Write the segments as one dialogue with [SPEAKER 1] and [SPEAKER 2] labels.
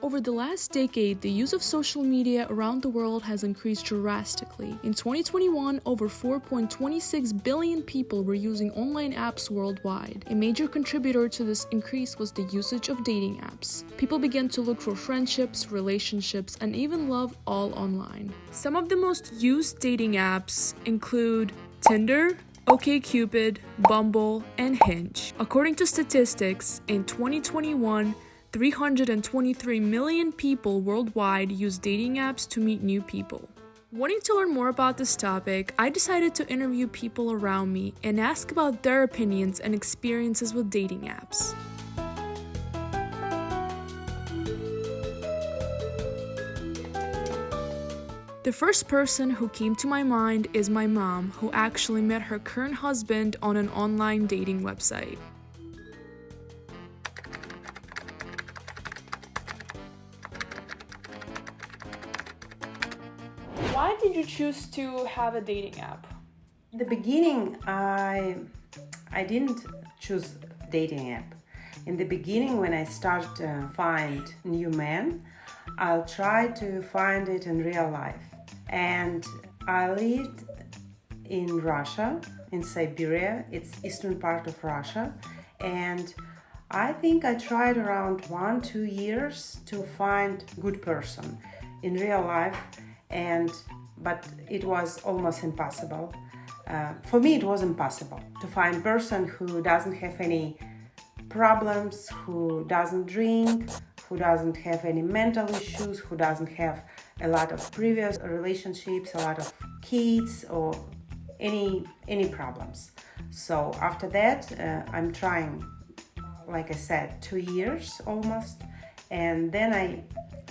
[SPEAKER 1] Over the last decade, the use of social media around the world has increased drastically. In 2021, over 4.26 billion people were using online apps worldwide. A major contributor to this increase was the usage of dating apps. People began to look for friendships, relationships, and even love all online. Some of the most used dating apps include Tinder, OkCupid, Bumble, and Hinge. According to statistics, in 2021, 323 million people worldwide use dating apps to meet new people. Wanting to learn more about this topic, I decided to interview people around me and ask about their opinions and experiences with dating apps. The first person who came to my mind is my mom, who actually met her current husband on an online dating website. Why did you choose to have a dating app?
[SPEAKER 2] In the beginning, I didn't choose dating app. In the beginning, when I started to find new men, I'll try to find it in real life. And I lived in Russia, in Siberia. It's eastern part of Russia. And I think I tried around 1-2 years to find good person in real life. But it was almost impossible. For me, it was impossible to find person who doesn't have any problems, who doesn't drink, who doesn't have any mental issues, who doesn't have a lot of previous relationships, a lot of kids, or any problems. So after that, I'm trying, like I said, 2 years almost, and then I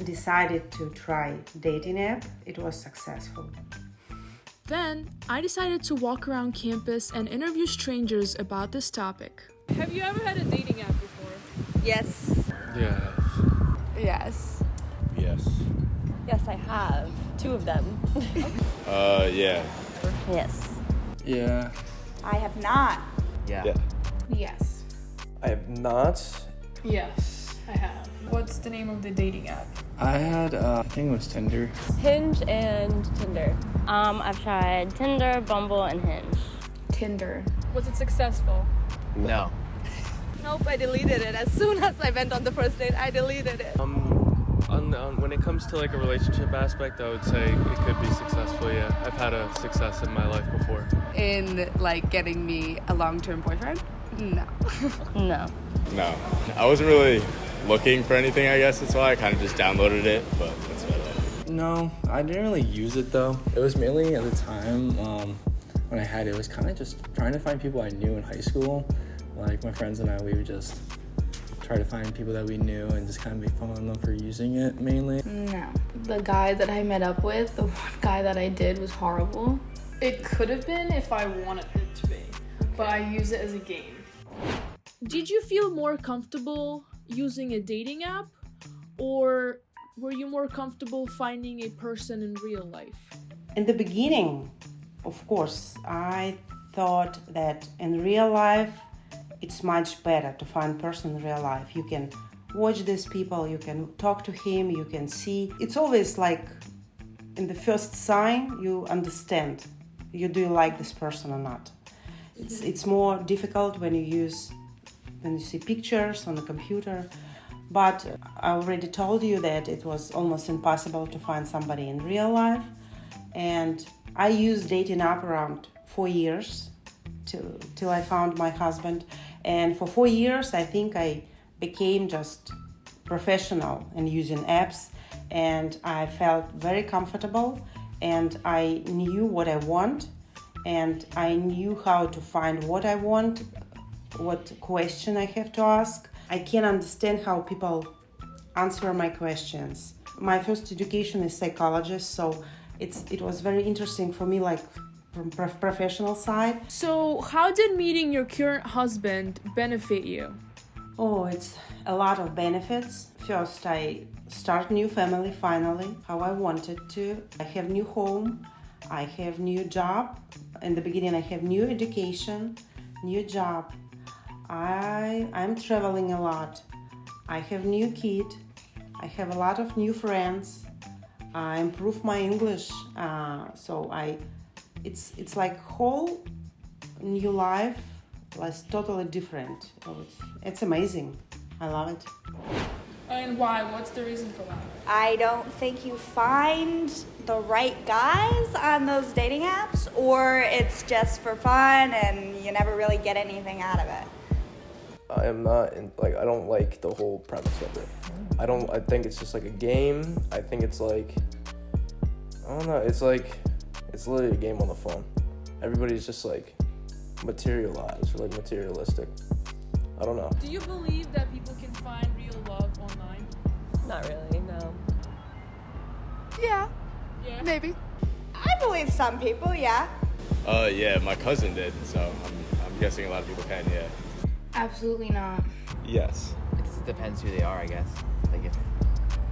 [SPEAKER 2] decided to try dating app. It was successful.
[SPEAKER 1] Then, I decided to walk around campus and interview strangers about this topic. Have you ever had a dating app before?
[SPEAKER 3] Yes.
[SPEAKER 4] Yeah.
[SPEAKER 3] Yes.
[SPEAKER 4] Yes.
[SPEAKER 3] Yes, I have. 2 of them.
[SPEAKER 4] Yeah.
[SPEAKER 3] Yes.
[SPEAKER 4] Yeah.
[SPEAKER 5] I have not.
[SPEAKER 4] Yeah.
[SPEAKER 5] Yes.
[SPEAKER 6] I have not.
[SPEAKER 1] Yes, I have. What's the name of the dating app?
[SPEAKER 4] I had, I think it was Tinder.
[SPEAKER 3] Hinge and Tinder. I've tried Tinder, Bumble, and Hinge.
[SPEAKER 5] Tinder.
[SPEAKER 1] Was it successful?
[SPEAKER 6] No.
[SPEAKER 3] Nope, I deleted it. As soon as I went on the first date, I deleted it.
[SPEAKER 7] When it comes to like a relationship aspect, I would say it could be successful. Yeah, I've had a success in my life before.
[SPEAKER 5] In like getting me a long-term boyfriend? No.
[SPEAKER 3] No.
[SPEAKER 4] No. I wasn't really looking for anything, I guess that's why. I kind of just downloaded it, but that's about it.
[SPEAKER 6] No, I didn't really use it though. It was mainly at the time when I had it, was kind of just trying to find people I knew in high school. Like my friends and I, we would just try to find people that we knew and just kind of make fun of them for using it mainly.
[SPEAKER 8] No. The guy that I met up with, the one guy that I did was horrible.
[SPEAKER 1] It could have been if I wanted it to be, but I use it as a game. Did you feel more comfortable using a dating app, or were you more comfortable finding a person in real life?
[SPEAKER 2] In the beginning, of course, I thought that in real life, it's much better to find person in real life. You can watch these people, you can talk to him, you can see. It's always like in the first sign, you understand. Do you like this person or not? It's more difficult when you see pictures on the computer. But I already told you that it was almost impossible to find somebody in real life. And I used dating app around 4 years till I found my husband. And for 4 years, I think I became just professional in using apps. And I felt very comfortable. And I knew what I want. And I knew how to find what I want, what question I have to ask. I can understand how people answer my questions. My first education is psychologist, so it was very interesting for me, like from professional side.
[SPEAKER 1] So how did meeting your current husband benefit you?
[SPEAKER 2] Oh, it's a lot of benefits. First, I start new family finally, how I wanted to. I have new home, I have new job. In the beginning, I have new education, new job. I'm traveling a lot. I have new kid. I have a lot of new friends. I improve my English, it's like whole new life, like totally different. It's amazing. I love it.
[SPEAKER 1] And why? What's the reason for that?
[SPEAKER 9] I don't think you find the right guys on those dating apps, or it's just for fun and you never really get anything out of it.
[SPEAKER 10] I am not I don't like the whole premise of it. I think it's just like a game. I think it's like, I don't know, it's literally a game on the phone. Everybody's just like materialized or like materialistic. I don't know.
[SPEAKER 1] Do you believe that people can find real love online?
[SPEAKER 3] Not really, no.
[SPEAKER 5] Yeah,
[SPEAKER 1] Yeah.
[SPEAKER 5] maybe.
[SPEAKER 9] I believe some people, yeah.
[SPEAKER 4] Yeah, my cousin did, so I'm guessing a lot of people can, yeah.
[SPEAKER 8] Absolutely not.
[SPEAKER 10] Yes.
[SPEAKER 11] It just depends who they are, I guess. Like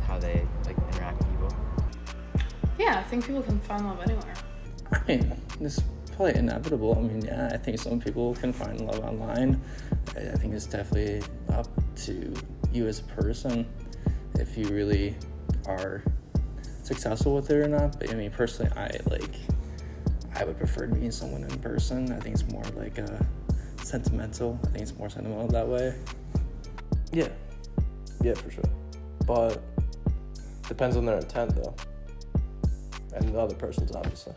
[SPEAKER 11] how they like interact with people.
[SPEAKER 8] Yeah, I think people can find love anywhere.
[SPEAKER 6] I mean, it's probably inevitable. I mean, yeah, I think some people can find love online. I think it's definitely up to you as a person if you really are successful with it or not. But I mean, personally, I would prefer meeting someone in person. I think it's more like sentimental. I think it's more sentimental that way.
[SPEAKER 10] Yeah, for sure. But depends on their intent, though, and the other person's, obviously.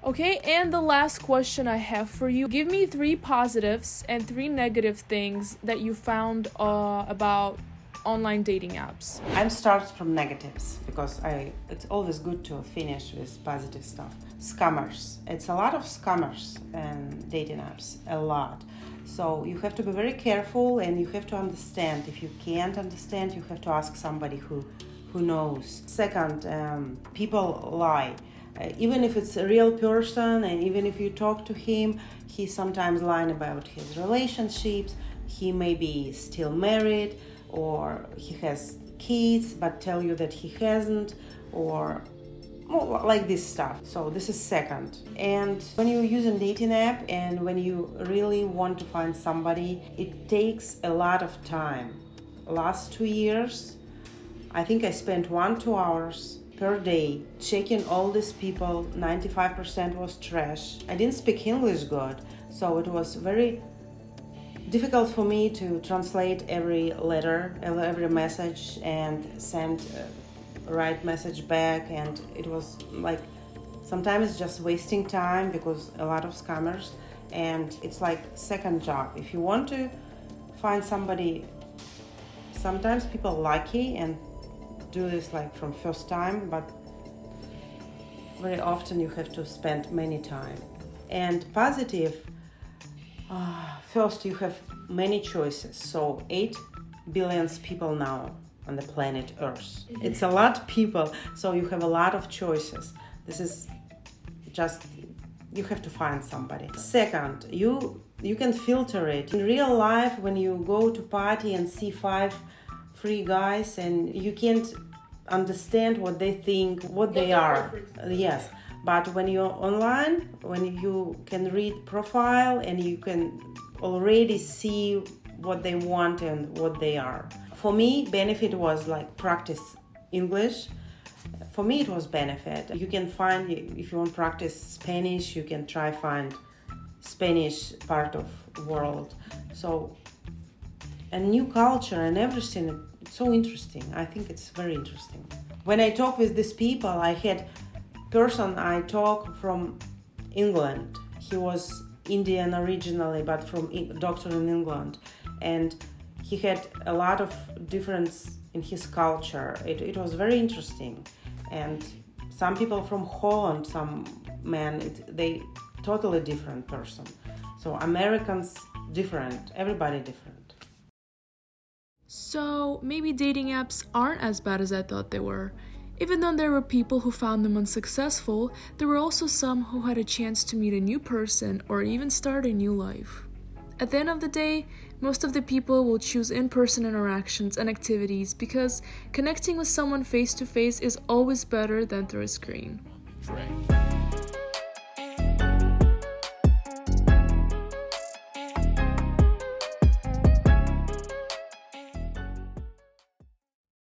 [SPEAKER 1] Okay, and the last question I have for you. Give me 3 positives and 3 negative things that you found about online dating apps.
[SPEAKER 2] I'm start from negatives because it's always good to finish with positive stuff. Scammers. It's a lot of scammers and dating apps, a lot. So you have to be very careful and you have to understand. If you can't understand, you have to ask somebody who knows. Second, people lie. Even if it's a real person and even if you talk to him, he's sometimes lying about his relationships. He may be still married or he has kids but tell you that he hasn't, or like this stuff. So this is second. And when you're using dating app and when you really want to find somebody, it takes a lot of time. Last 2 years, I think I spent 1-2 hours per day checking all these people. 95% was trash. I didn't speak English good, so it was very difficult for me to translate every letter, every message and send right message back, and it was like sometimes just wasting time because a lot of scammers, and it's like second job. If you want to find somebody, sometimes people lucky and do this like from first time, but very often you have to spend many time. And positive, first you have many choices. So 8 billion people now on the planet Earth. It's a lot of people, so you have a lot of choices. This is just, you have to find somebody. Second, you can filter it. In real life, when you go to party and see 5 free guys and you can't understand what they think, what they are. Yes, but when you're online, when you can read profile and you can already see what they want and what they are. For me, benefit was like practice English. For me, it was benefit. You can find, if you want to practice Spanish, you can try find Spanish part of world. So, a new culture and everything, it's so interesting. I think it's very interesting. When I talk with these people, I had person I talk from England. He was Indian originally, but from doctor in England. And he had a lot of difference in his culture. It was very interesting. And some people from Holland, some men, they totally different person. So Americans different, everybody different.
[SPEAKER 1] So maybe dating apps aren't as bad as I thought they were. Even though there were people who found them unsuccessful, there were also some who had a chance to meet a new person or even start a new life. At the end of the day, most of the people will choose in-person interactions and activities because connecting with someone face-to-face is always better than through a screen.
[SPEAKER 4] Right.